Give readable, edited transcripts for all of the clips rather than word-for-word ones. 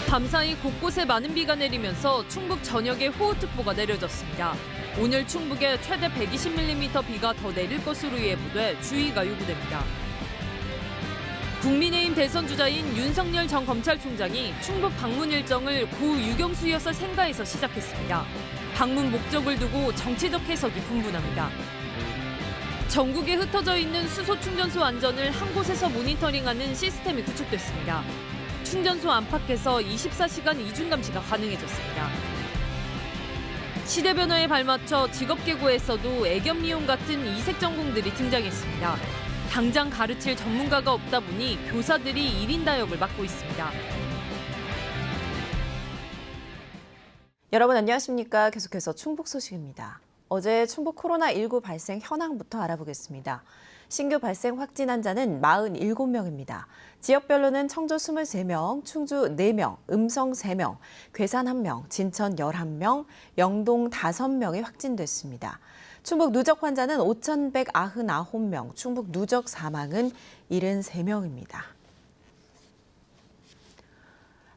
밤사이 곳곳에 많은 비가 내리면서 충북 전역에 호우특보가 내려졌습니다. 오늘 충북에 최대 120mm 비가 더 내릴 것으로 예보돼 주의가 요구됩니다. 국민의힘 대선 주자인 윤석열 전 검찰총장이 충북 방문 일정을 고 유경수 여사 생가에서 시작했습니다. 방문 목적을 두고 정치적 해석이 분분합니다. 전국에 흩어져 있는 수소 충전소 안전을 한 곳에서 모니터링하는 시스템이 구축됐습니다. 충전소 안팎에서 24시간 이중 감시가 가능해졌습니다. 시대 변화에 발맞춰 직업계고에서도 애견미용 같은 이색 전공들이 등장했습니다. 당장 가르칠 전문가가 없다 보니 교사들이 1인 다역을 맡고 있습니다. 여러분 안녕하십니까? 계속해서 충북 소식입니다. 어제 충북 코로나19 발생 현황부터 알아보겠습니다. 신규 발생 확진 환자는 47명입니다. 지역별로는 청주 23명, 충주 4명, 음성 3명, 괴산 1명, 진천 11명, 영동 5명이 확진됐습니다. 충북 누적 환자는 5,199명, 충북 누적 사망은 73명입니다.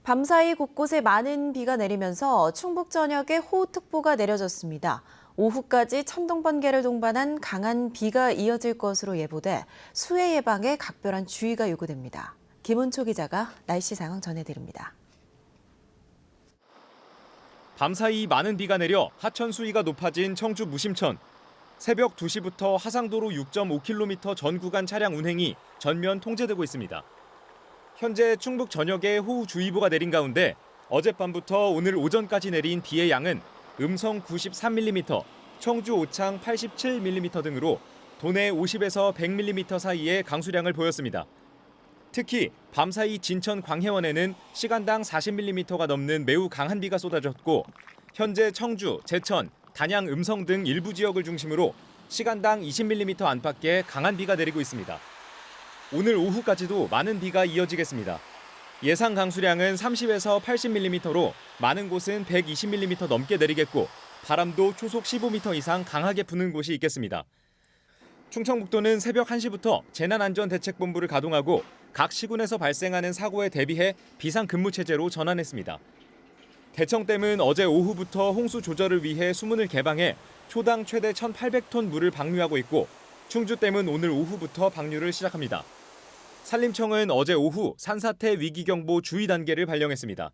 밤사이 곳곳에 많은 비가 내리면서 충북 전역에 호우특보가 내려졌습니다. 오후까지 천둥 번개를 동반한 강한 비가 이어질 것으로 예보돼 수해 예방에 각별한 주의가 요구됩니다. 김은초 기자가 날씨 상황 전해드립니다. 밤사이 많은 비가 내려 하천 수위가 높아진 청주 무심천. 새벽 2시부터 하상도로 6.5km 전 구간 차량 운행이 전면 통제되고 있습니다. 현재 충북 전역에 호우주의보가 내린 가운데 어젯밤부터 오늘 오전까지 내린 비의 양은 음성 93mm, 청주 오창 87mm 등으로 도내 50에서 100mm 사이의 강수량을 보였습니다. 특히 밤사이 진천 광해원에는 시간당 40mm가 넘는 매우 강한 비가 쏟아졌고 현재 청주, 제천, 단양, 음성 등 일부 지역을 중심으로 시간당 20mm 안팎의 강한 비가 내리고 있습니다. 오늘 오후까지도 많은 비가 이어지겠습니다. 예상 강수량은 30에서 80mm로 많은 곳은 120mm 넘게 내리겠고 바람도 초속 15m 이상 강하게 부는 곳이 있겠습니다. 충청북도는 새벽 1시부터 재난안전대책본부를 가동하고 각 시군에서 발생하는 사고에 대비해 비상근무체제로 전환했습니다. 대청댐은 어제 오후부터 홍수 조절을 위해 수문을 개방해 초당 최대 1,800톤 물을 방류하고 있고 충주댐은 오늘 오후부터 방류를 시작합니다. 산림청은 어제 오후 산사태 위기경보 주의 단계를 발령했습니다.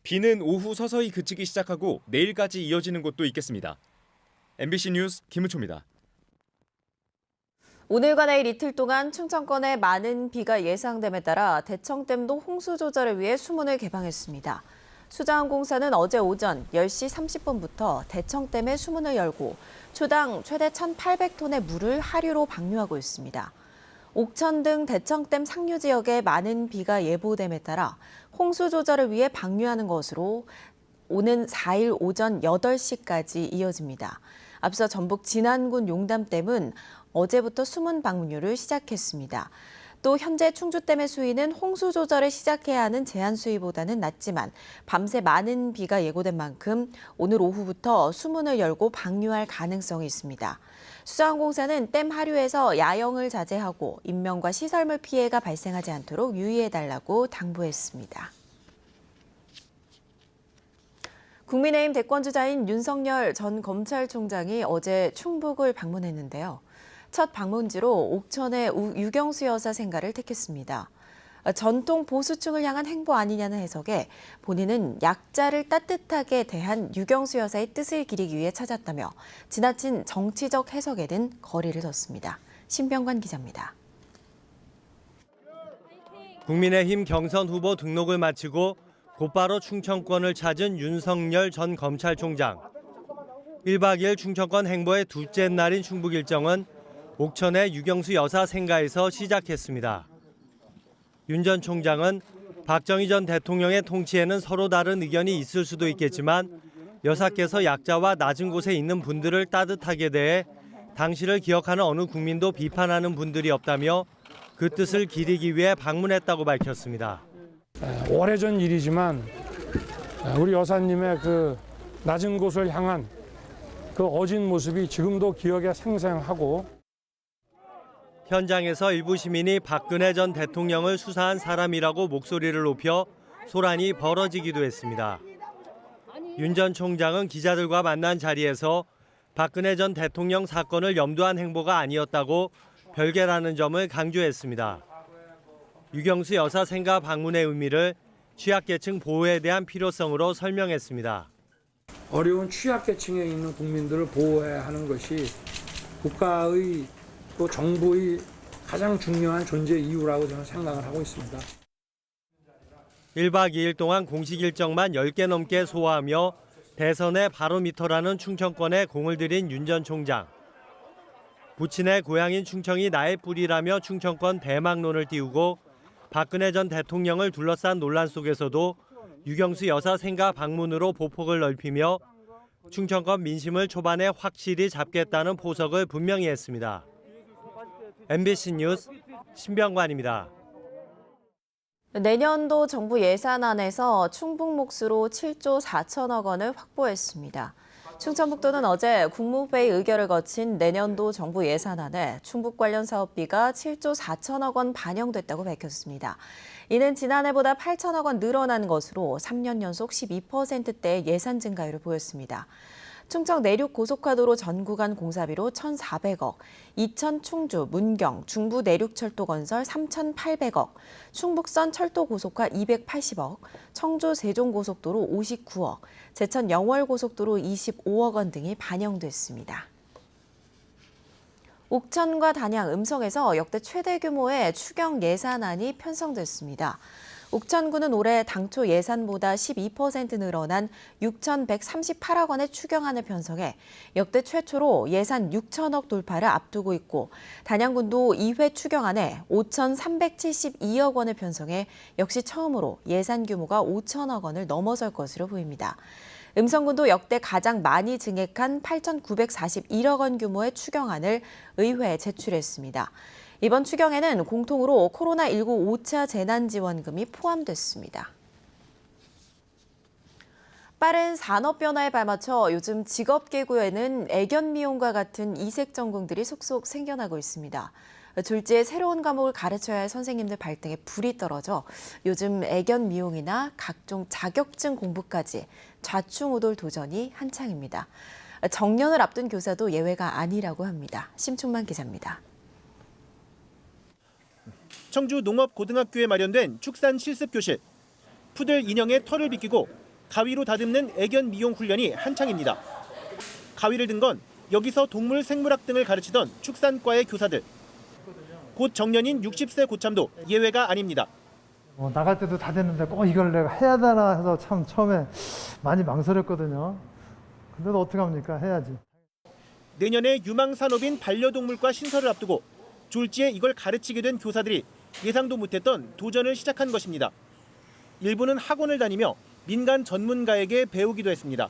비는 오후 서서히 그치기 시작하고 내일까지 이어지는 곳도 있겠습니다. MBC 뉴스 김은초입니다. 오늘과 내일 이틀 동안 충청권에 많은 비가 예상됨에 따라 대청댐도 홍수 조절을 위해 수문을 개방했습니다. 수자원공사는 어제 오전 10시 30분부터 대청댐에 수문을 열고 초당 최대 1,800톤의 물을 하류로 방류하고 있습니다. 옥천 등 대청댐 상류 지역에 많은 비가 예보됨에 따라 홍수 조절을 위해 방류하는 것으로 오는 4일 오전 8시까지 이어집니다. 앞서 전북 진안군 용담댐은 어제부터 수문 방류를 시작했습니다. 또 현재 충주댐의 수위는 홍수 조절을 시작해야 하는 제한 수위보다는 낮지만 밤새 많은 비가 예고된 만큼 오늘 오후부터 수문을 열고 방류할 가능성이 있습니다. 수자원공사는 댐 하류에서 야영을 자제하고 인명과 시설물 피해가 발생하지 않도록 유의해달라고 당부했습니다. 국민의힘 대권주자인 윤석열 전 검찰총장이 어제 충북을 방문했는데요. 첫 방문지로 옥천의 유경수 여사 생가를 택했습니다. 전통 보수층을 향한 행보 아니냐는 해석에 본인은 약자를 따뜻하게 대한 유경수 여사의 뜻을 기리기 위해 찾았다며 지나친 정치적 해석에는 거리를 뒀습니다. 신병관 기자입니다. 국민의힘 경선 후보 등록을 마치고 곧바로 충청권을 찾은 윤석열 전 검찰총장. 1박 2일 충청권 행보의 둘째 날인 충북 일정은 옥천의 유경수 여사 생가에서 시작했습니다. 윤 전 총장은 박정희 전 대통령의 통치에는 서로 다른 의견이 있을 수도 있겠지만 여사께서 약자와 낮은 곳에 있는 분들을 따뜻하게 대해 당시를 기억하는 어느 국민도 비판하는 분들이 없다며 그 뜻을 기리기 위해 방문했다고 밝혔습니다. 오래전 일이지만 우리 여사님의 그 낮은 곳을 향한 그 어진 모습이 지금도 기억에 생생하고 현장에서 일부 시민이 박근혜 전 대통령을 수사한 사람이라고 목소리를 높여 소란이 벌어지기도 했습니다. 윤 전 총장은 기자들과 만난 자리에서 박근혜 전 대통령 사건을 염두한 행보가 아니었다고 별개라는 점을 강조했습니다. 유경수 여사 생가 방문의 의미를 취약계층 보호에 대한 필요성으로 설명했습니다. 어려운 취약계층에 있는 국민들을 보호해야 하는 것이 국가의 또 정부의 가장 중요한 존재 이유라고 저는 생각을 하고 있습니다. 1박 2일 동안 공식 일정만 10개 넘게 소화하며 대선의 바로미터라는 충청권에 공을 들인 윤 전 총장. 부친의 고향인 충청이 나의 뿌리라며 충청권 대망론을 띄우고 박근혜 전 대통령을 둘러싼 논란 속에서도 유경수 여사 생가 방문으로 보폭을 넓히며 충청권 민심을 초반에 확실히 잡겠다는 포석을 분명히 했습니다. MBC 뉴스 신병관입니다. 내년도 정부 예산안에서 충북 몫으로 7조 4천억 원을 확보했습니다. 충청북도는 어제 국무회의 의결을 거친 내년도 정부 예산안에 충북 관련 사업비가 7조 4천억 원 반영됐다고 밝혔습니다. 이는 지난해보다 8천억 원 늘어난 것으로 3년 연속 12%대의 예산 증가율을 보였습니다. 충청 내륙 고속화도로 전 구간 공사비로 1,400억, 이천 충주, 문경, 중부 내륙철도 건설 3,800억, 충북선 철도 고속화 280억, 청주 세종고속도로 59억, 제천 영월고속도로 25억 원 등이 반영됐습니다. 옥천과 단양, 음성에서 역대 최대 규모의 추경 예산안이 편성됐습니다. 옥천구는 올해 당초 예산보다 12% 늘어난 6,138억 원의 추경안을 편성해 역대 최초로 예산 6천억 돌파를 앞두고 있고, 단양군도 2회 추경안에 5,372억 원을 편성해 역시 처음으로 예산 규모가 5천억 원을 넘어설 것으로 보입니다. 음성군도 역대 가장 많이 증액한 8,941억 원 규모의 추경안을 의회에 제출했습니다. 이번 추경에는 공통으로 코로나19 5차 재난지원금이 포함됐습니다. 빠른 산업 변화에 발맞춰 요즘 직업계구에는 애견 미용과 같은 이색 전공들이 속속 생겨나고 있습니다. 졸지에 새로운 과목을 가르쳐야 할 선생님들 발등에 불이 떨어져 요즘 애견 미용이나 각종 자격증 공부까지 좌충우돌 도전이 한창입니다. 정년을 앞둔 교사도 예외가 아니라고 합니다. 심충만 기자입니다. 청주 농업고등학교에 마련된 축산 실습교실. 푸들 인형에 털을 빗기고 가위로 다듬는 애견 미용 훈련이 한창입니다. 가위를 든 건 여기서 동물 생물학 등을 가르치던 축산과의 교사들. 곧 정년인 60세 고참도 예외가 아닙니다. 나갈 때도 다 됐는데 꼭 이걸 내가 해야 되나 해서 참 처음에 많이 망설였거든요. 근데도 어떻게 합니까? 해야지. 내년에 유망산업인 반려동물과 신설을 앞두고 졸지에 이걸 가르치게 된 교사들이 예상도 못했던 도전을 시작한 것입니다. 일부는 학원을 다니며 민간 전문가에게 배우기도 했습니다.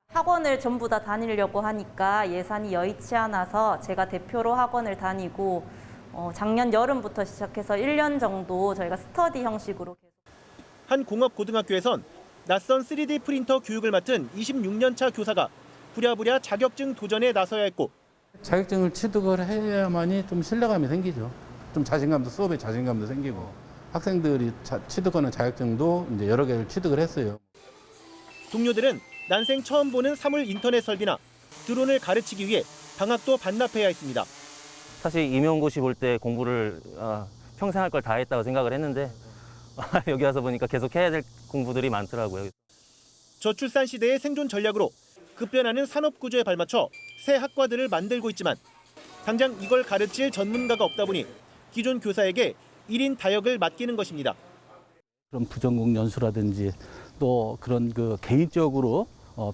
학원을 전부 다 다니려고 하니까 예산이 여의치 않아서 제가 대표로 학원을 다니고 작년 여름부터 시작해서 1년 정도 저희가 스터디 형식으로 한 공업고등학교에선 낯선 3D 프린터 교육을 맡은 26년차 교사가 부랴부랴 자격증 도전에 나서야 했고, 자격증을 취득을 해야만이 좀 신뢰감이 생기죠. 좀 자신감도, 수업에 자신감도 생기고, 학생들이 취득하는 자격증도 이제 여러 개를 취득을 했어요. 동료들은 난생 처음 보는 사물 인터넷 설비나 드론을 가르치기 위해 방학도 반납해야 했습니다. 사실 임용고시 볼 때 공부를 평생 할 걸 다 했다고 생각을 했는데 여기 와서 보니까 계속 해야 될 공부들이 많더라고요. 저출산 시대의 생존 전략으로 급변하는 산업 구조에 발맞춰 새 학과들을 만들고 있지만 당장 이걸 가르칠 전문가가 없다 보니 기존 교사에게 1인 다역을 맡기는 것입니다. 그런 부전공 연수라든지 또 그런 그 개인적으로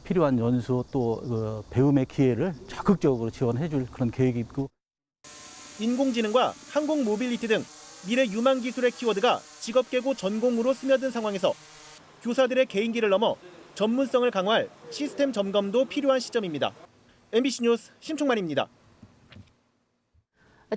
필요한 연수 또 그 배움의 기회를 적극적으로 지원해줄 그런 계획이 있고, 인공지능과 항공 모빌리티 등 미래 유망 기술의 키워드가 직업계고 전공으로 스며든 상황에서 교사들의 개인기를 넘어 전문성을 강화할 시스템 점검도 필요한 시점입니다. MBC 뉴스 심충만입니다.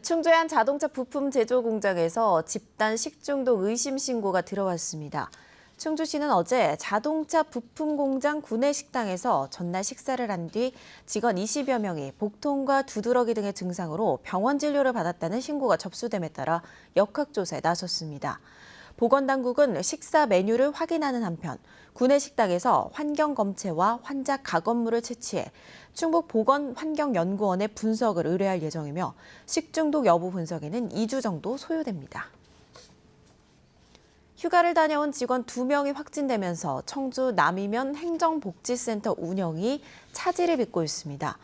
충주의 한 자동차 부품 제조 공장에서 집단 식중독 의심 신고가 들어왔습니다. 충주시는 어제 자동차 부품 공장 구내식당에서 전날 식사를 한 뒤 직원 20여 명이 복통과 두드러기 등의 증상으로 병원 진료를 받았다는 신고가 접수됨에 따라 역학조사에 나섰습니다. 보건당국은 식사 메뉴를 확인하는 한편 구내 식당에서 환경검체와 환자 가건물을 채취해 충북보건환경연구원에 분석을 의뢰할 예정이며 식중독 여부 분석에는 2주 정도 소요됩니다. 휴가를 다녀온 직원 2명이 확진되면서 청주 남이면 행정복지센터 운영이 차질을 빚고 있습니다.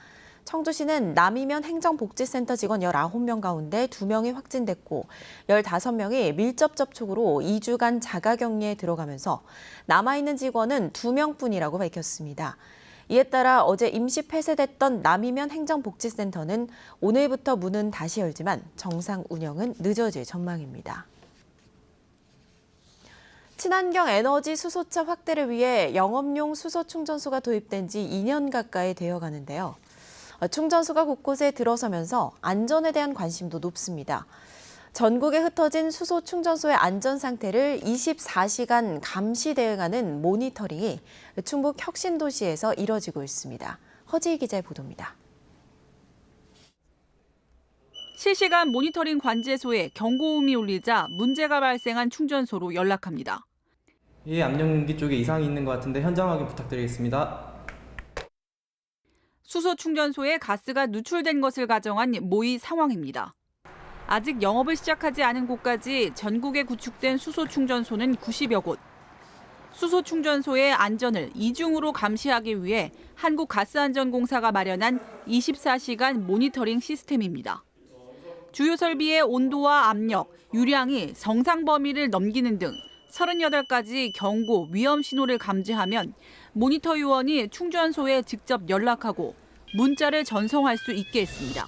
청주시는 남이면 행정복지센터 직원 19명 가운데 2명이 확진됐고 15명이 밀접 접촉으로 2주간 자가격리에 들어가면서 남아있는 직원은 2명뿐이라고 밝혔습니다. 이에 따라 어제 임시 폐쇄됐던 남이면 행정복지센터는 오늘부터 문은 다시 열지만 정상 운영은 늦어질 전망입니다. 친환경 에너지 수소차 확대를 위해 영업용 수소 충전소가 도입된 지 2년 가까이 되어 가는데요. 충전소가 곳곳에 들어서면서 안전에 대한 관심도 높습니다. 전국에 흩어진 수소 충전소의 안전 상태를 24시간 감시 대응하는 모니터링이 충북 혁신도시에서 이뤄지고 있습니다. 허지희 기자의 보도입니다. 실시간 모니터링 관제소에 경고음이 울리자 문제가 발생한 충전소로 연락합니다. 압력용기 쪽에 이상이 있는 것 같은데 현장 확인 부탁드리겠습니다. 수소 충전소에 가스가 누출된 것을 가정한 모의 상황입니다. 아직 영업을 시작하지 않은 곳까지 전국에 구축된 수소 충전소는 90여 곳. 수소 충전소의 안전을 이중으로 감시하기 위해 한국가스안전공사가 마련한 24시간 모니터링 시스템입니다. 주요 설비의 온도와 압력, 유량이 정상 범위를 넘기는 등 38가지 경고, 위험 신호를 감지하면 모니터 요원이 충전소에 직접 연락하고 문자를 전송할 수 있게 했습니다.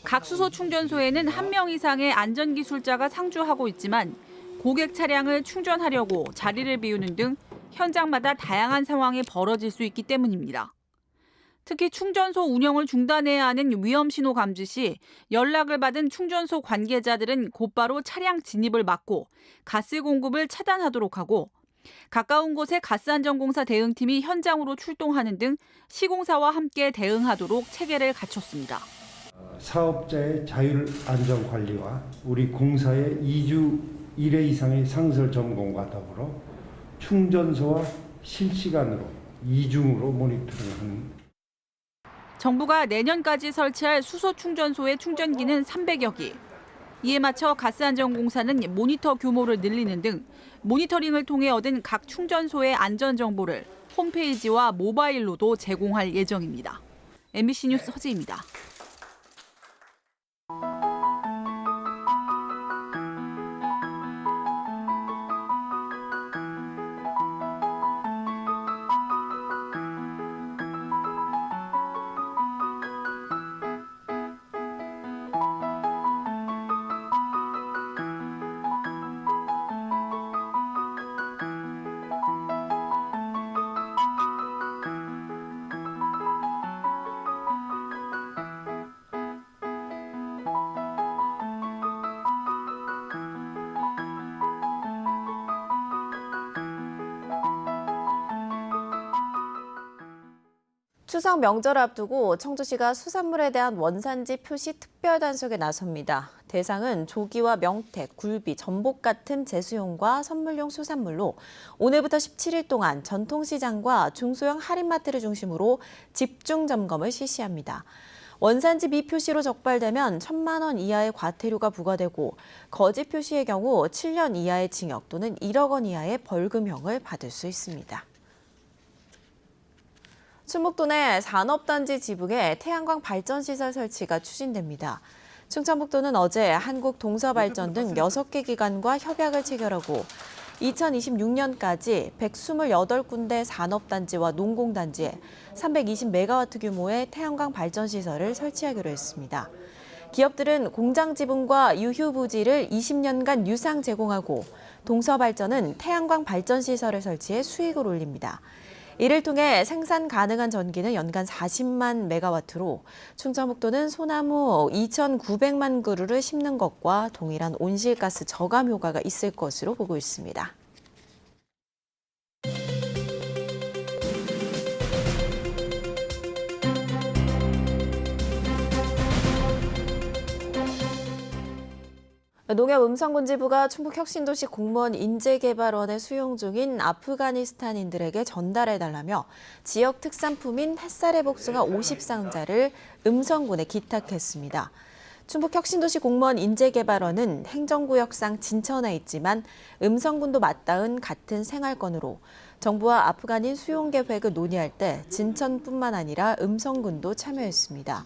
각 수소 충전소에는 1명 이상의 안전기술자가 상주하고 있지만 고객 차량을 충전하려고 자리를 비우는 등 현장마다 다양한 상황이 벌어질 수 있기 때문입니다. 특히 충전소 운영을 중단해야 하는 위험 신호 감지 시 연락을 받은 충전소 관계자들은 곧바로 차량 진입을 막고 가스 공급을 차단하도록 하고 가까운 곳에 가스안전공사 대응팀이 현장으로 출동하는 등 시공사와 함께 대응하도록 체계를 갖췄습니다. 사업자의 자율 안전 관리와 우리 공사의 2주 1회 이상의 상설 점검과 더불어 충전소와 실시간으로 이중으로 모니터링하는. 정부가 내년까지 설치할 수소 충전소의 충전기는 300여 기. 이에 맞춰 가스안전공사는 모니터 규모를 늘리는 등 모니터링을 통해 얻은 각 충전소의 안전 정보를 홈페이지와 모바일로도 제공할 예정입니다. MBC 뉴스 허지입니다. 추석 명절을 앞두고 청주시가 수산물에 대한 원산지 표시 특별 단속에 나섭니다. 대상은 조기와 명태, 굴비, 전복 같은 제수용과 선물용 수산물로 오늘부터 17일 동안 전통시장과 중소형 할인마트를 중심으로 집중 점검을 실시합니다. 원산지 미표시로 적발되면 1,000만 원 이하의 과태료가 부과되고 거짓 표시의 경우 7년 이하의 징역 또는 1억 원 이하의 벌금형을 받을 수 있습니다. 충북도 내 산업단지 지붕에 태양광 발전시설 설치가 추진됩니다. 충청북도는 어제 한국동서발전 등 6개 기관과 협약을 체결하고 2026년까지 128군데 산업단지와 농공단지에 320메가와트 규모의 태양광 발전시설을 설치하기로 했습니다. 기업들은 공장 지붕과 유휴 부지를 20년간 유상 제공하고 동서발전은 태양광 발전시설을 설치해 수익을 올립니다. 이를 통해 생산 가능한 전기는 연간 40만 메가와트로 충청북도는 소나무 2,900만 그루를 심는 것과 동일한 온실가스 저감 효과가 있을 것으로 보고 있습니다. 농협음성군지부가 충북혁신도시 공무원 인재개발원에 수용 중인 아프가니스탄인들에게 전달해달라며 지역 특산품인 햇살의 복숭아 50상자를 음성군에 기탁했습니다. 충북혁신도시 공무원 인재개발원은 행정구역상 진천에 있지만 음성군도 맞닿은 같은 생활권으로 정부와 아프간인 수용 계획을 논의할 때 진천뿐만 아니라 음성군도 참여했습니다.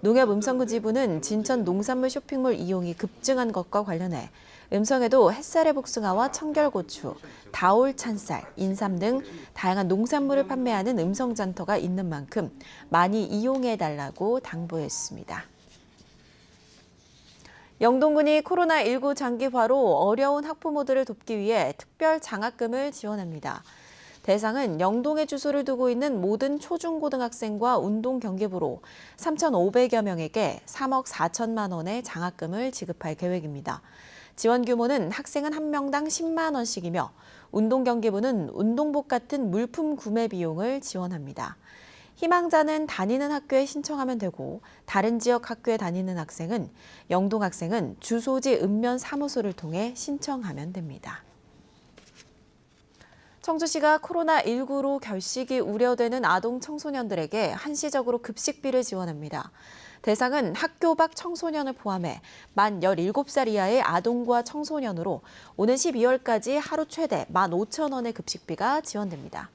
농협음성군지부는 진천 농산물 쇼핑몰 이용이 급증한 것과 관련해 음성에도 햇살의 복숭아와 청결고추, 다올 찬쌀, 인삼 등 다양한 농산물을 판매하는 음성잔터가 있는 만큼 많이 이용해달라고 당부했습니다. 영동군이 코로나19 장기화로 어려운 학부모들을 돕기 위해 특별 장학금을 지원합니다. 대상은 영동에 주소를 두고 있는 모든 초중고등학생과 운동경기부로 3,500여 명에게 3억 4천만 원의 장학금을 지급할 계획입니다. 지원 규모는 학생은 한 명당 10만 원씩이며 운동경기부는 운동복 같은 물품 구매 비용을 지원합니다. 희망자는 다니는 학교에 신청하면 되고 다른 지역 학교에 다니는 학생은 영동 학생은 주소지 읍면 사무소를 통해 신청하면 됩니다. 청주시가 코로나19로 결식이 우려되는 아동 청소년들에게 한시적으로 급식비를 지원합니다. 대상은 학교 밖 청소년을 포함해 만 17살 이하의 아동과 청소년으로 오는 12월까지 하루 최대 15,000원의 급식비가 지원됩니다.